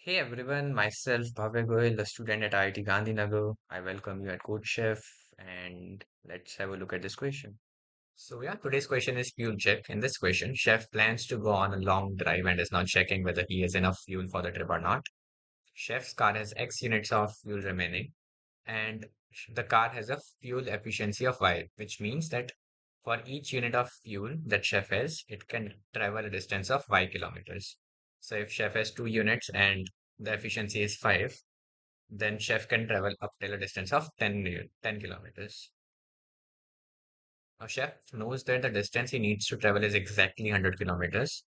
Hey everyone, myself Bhavya Goyal, a student at IIT Gandhinagar. I welcome you at CodeChef and let's have a look at this question. So yeah, today's question is fuel check. In this question, chef plans to go on a long drive and is not checking whether he has enough fuel for the trip or not. Chef's car has X units of fuel remaining and the car has a fuel efficiency of Y, which means that for each unit of fuel that chef has, it can travel a distance of Y kilometers. So if chef has 2 units and the efficiency is 5, then chef can travel up till a distance of 10 kilometers. Now chef knows that the distance he needs to travel is exactly 100 kilometers,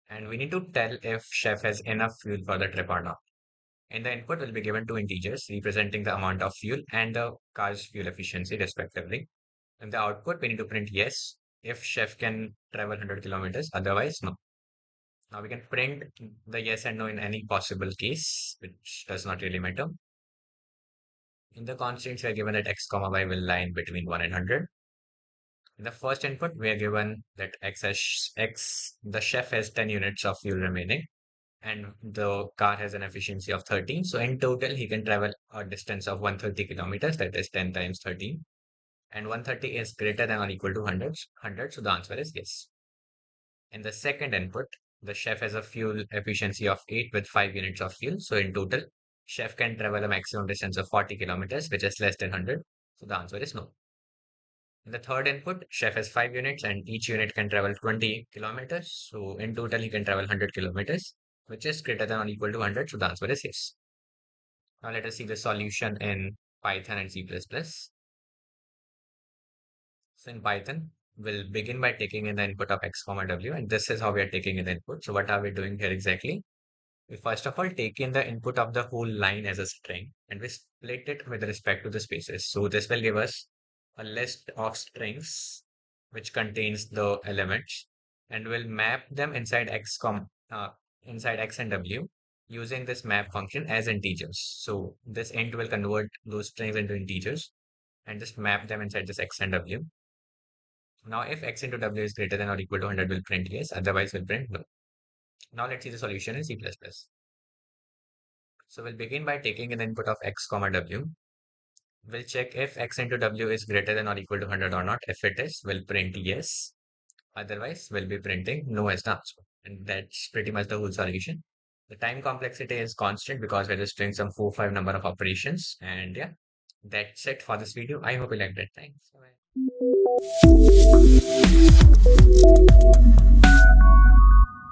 and we need to tell if chef has enough fuel for the trip or not. And the input will be given two integers representing the amount of fuel and the car's fuel efficiency respectively. In the output, we need to print yes if chef can travel 100 kilometers, otherwise no. Now we can print the yes and no in any possible case, which does not really matter. In the constraints, we are given that x comma y will lie in between 1 and 100. In the first input, we are given that the chef has 10 units of fuel remaining and the car has an efficiency of 13. So in total, he can travel a distance of 130 kilometers, that is 10 times 13. And 130 is greater than or equal to 100, so the answer is yes. In the second input, the chef has a fuel efficiency of 8 with 5 units of fuel. So in total, chef can travel a maximum distance of 40 kilometers, which is less than 100. So the answer is no. In the third input, chef has 5 units and each unit can travel 20 kilometers. So in total, he can travel 100 kilometers, which is greater than or equal to 100. So the answer is yes. Now let us see the solution in Python and C++. So in Python, we'll begin by taking in the input of x comma w, and this is how we are taking in the input. So what are we doing here exactly? We first of all take in the input of the whole line as a string, and we split it with respect to the spaces. So this will give us a list of strings which contains the elements, and we'll map them inside x and w using this map function as integers. So this int will convert those strings into integers and just map them inside this x and w. Now, if x into w is greater than or equal to 100, we'll print yes, otherwise we'll print no. Now, let's see the solution in C++. So, we'll begin by taking an input of x comma w. We'll check if x into w is greater than or equal to 100 or not. If it is, we'll print yes. Otherwise, we'll be printing no as the answer. And that's pretty much the whole solution. The time complexity is constant because we're just doing some 4-5 number of operations. And yeah, that's it for this video. I hope you liked it. Thanks. Bye.